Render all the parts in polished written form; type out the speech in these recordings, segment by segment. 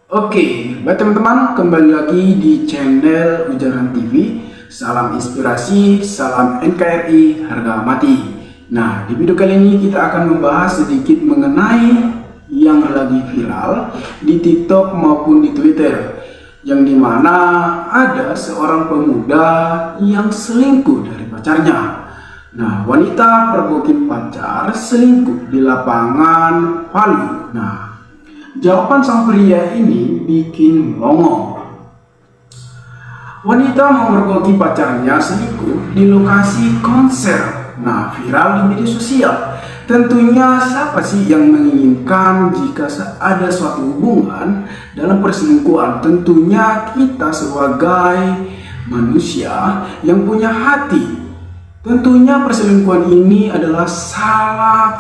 Oke, baik teman-teman, kembali lagi di channel Ujaran TV. Salam inspirasi, salam NKRI, harga mati. Nah, di video kali ini kita akan membahas sedikit mengenai yang lagi viral di TikTok maupun di Twitter, yang dimana ada seorang pemuda yang selingkuh dari pacarnya. Nah, wanita pergokin pacar selingkuh di lapangan Palu. Nah, jawaban sang pria ini bikin melongo. Wanita memergoki pacarnya selingkuh di lokasi konser. Nah, viral di media sosial. Tentunya siapa sih yang menginginkan jika ada suatu hubungan dalam perselingkuhan? Tentunya kita sebagai manusia yang punya hati. Tentunya perselingkuhan ini adalah sangat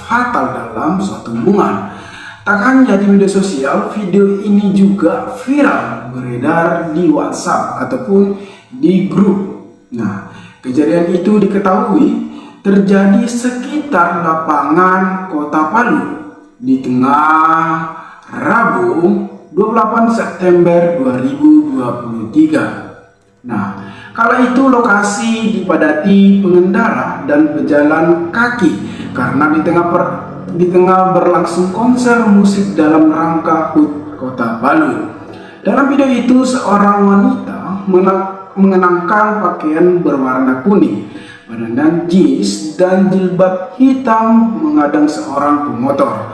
fatal dalam suatu hubungan. Tak hanya di media sosial, video ini juga viral beredar di WhatsApp ataupun di grup. Nah, kejadian itu diketahui terjadi sekitar lapangan Kota Palu di tengah Rabu 28 September 2023. Nah, kala itu lokasi dipadati pengendara dan pejalan kaki karena di tengah berlangsung konser musik dalam rangka HUT Kota Palu. Dalam video itu seorang wanita mengenakan pakaian berwarna kuning, badan jeans dan jilbab hitam mengadang seorang pemotor.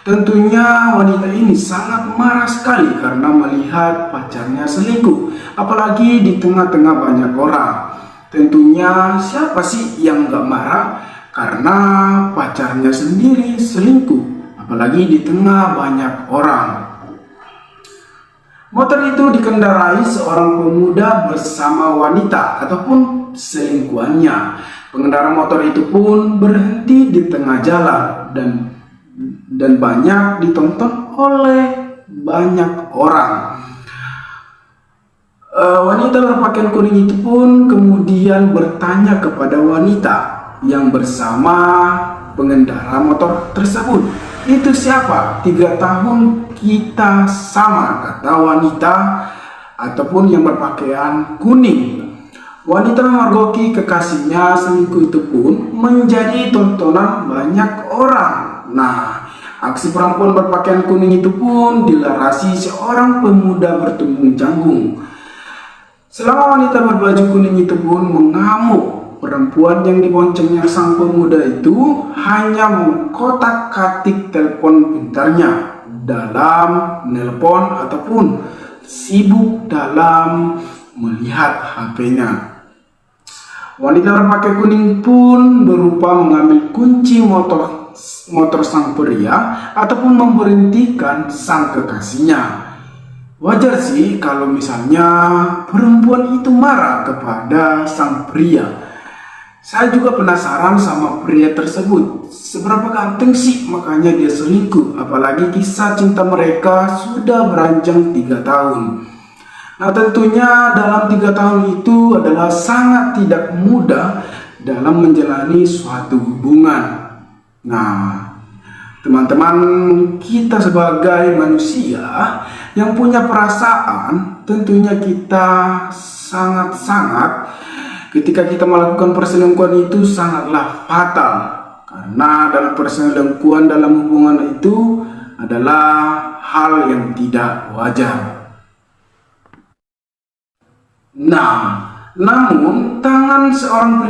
Tentunya wanita ini sangat marah sekali karena melihat pacarnya selingkuh, apalagi di tengah-tengah banyak orang. Tentunya siapa sih yang gak marah karena pacarnya sendiri selingkuh, apalagi di tengah banyak orang. Motor itu dikendarai seorang pemuda bersama wanita ataupun selingkuhannya. Pengendara motor itu pun berhenti di tengah jalan dan banyak ditonton oleh banyak orang. Wanita berpakaian kuning itu pun kemudian bertanya kepada wanita yang bersama pengendara motor tersebut, "Itu siapa? 3 tahun kita sama," kata wanita ataupun yang berpakaian kuning. Wanita memergoki kekasihnya selingkuh itu pun menjadi tontonan banyak orang. Nah, aksi perempuan berpakaian kuning itu pun dilarasi seorang pemuda bertumbung janggung. Selama wanita berbaju kuning itu pun mengamuk. Perempuan yang diboncengnya sang pemuda itu hanya mengkotak-katik telepon pintarnya dalam menelpon ataupun sibuk dalam melihat HP-nya. Wanita berpakaian kuning pun berupa mengambil kunci motor sang pria ataupun memberhentikan sang kekasihnya. Wajar sih kalau misalnya perempuan itu marah kepada sang pria. Saya juga penasaran sama pria tersebut. Seberapa ganteng sih makanya dia selingkuh? Apalagi kisah cinta mereka sudah beranjak 3 tahun. Nah, tentunya dalam 3 tahun itu adalah sangat tidak mudah dalam menjalani suatu hubungan. Nah, teman-teman, kita sebagai manusia yang punya perasaan, tentunya kita sangat ketika kita melakukan perselingkuhan itu sangatlah fatal. Karena dalam perselingkuhan dalam hubungan itu adalah hal yang tidak wajar. Nah, namun tangan seorang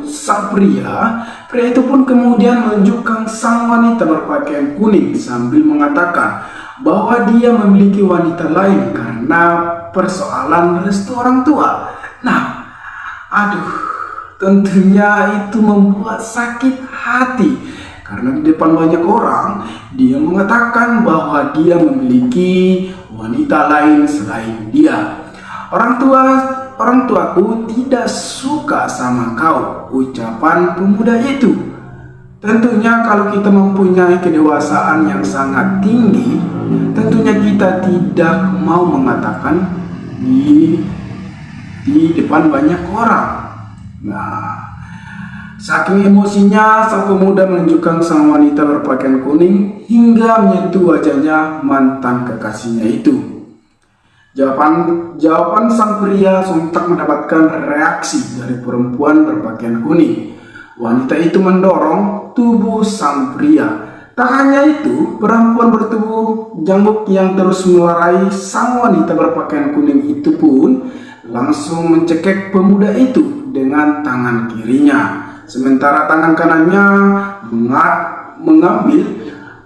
sang pria itu pun kemudian menunjukkan sang wanita berpakaian kuning sambil mengatakan bahwa dia memiliki wanita lain karena persoalan restu orang tua. Nah, tentunya itu membuat sakit hati karena di depan banyak orang dia mengatakan bahwa dia memiliki wanita lain selain dia. Orang tuaku tidak suka sama kau, ucapan pemuda itu. Tentunya kalau kita mempunyai kedewasaan yang sangat tinggi, tentunya kita tidak mau mengatakan di depan banyak orang. Nah, Saking emosinya, sang pemuda menunjukkan sang wanita berpakaian kuning hingga menyentuh wajahnya mantan kekasihnya itu. Jawaban sang pria sontak mendapatkan reaksi dari perempuan berpakaian kuning. Wanita itu mendorong tubuh sang pria. Tak hanya itu, perempuan bertubuh janggut yang terus melerai sang wanita berpakaian kuning itu pun langsung mencekik pemuda itu dengan tangan kirinya. Sementara tangan kanannya mengambil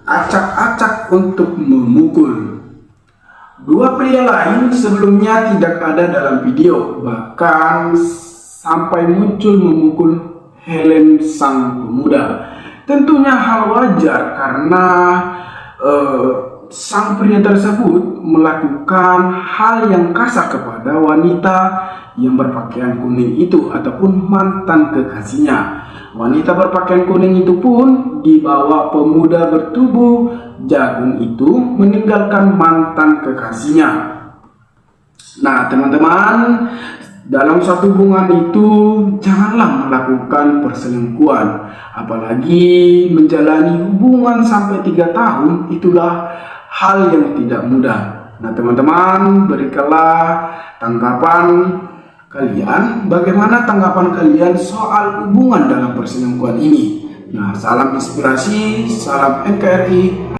acak-acak untuk memukul. Dua pria lain sebelumnya tidak ada dalam video, bahkan sampai muncul memukul helm sang pemuda. Tentunya hal wajar karena sang pria tersebut melakukan hal yang kasar kepada wanita yang berpakaian kuning itu ataupun mantan kekasihnya. Wanita berpakaian kuning itu pun dibawa pemuda bertubuh jagung itu meninggalkan mantan kekasihnya. Nah teman-teman, dalam suatu hubungan itu janganlah melakukan perselingkuhan, apalagi menjalani hubungan sampai 3 tahun. Itulah hal yang tidak mudah. Nah teman-teman, berikanlah tanggapan kalian, bagaimana tanggapan kalian soal hubungan dalam perselingkuhan ini. Nah, salam inspirasi, salam NKRI.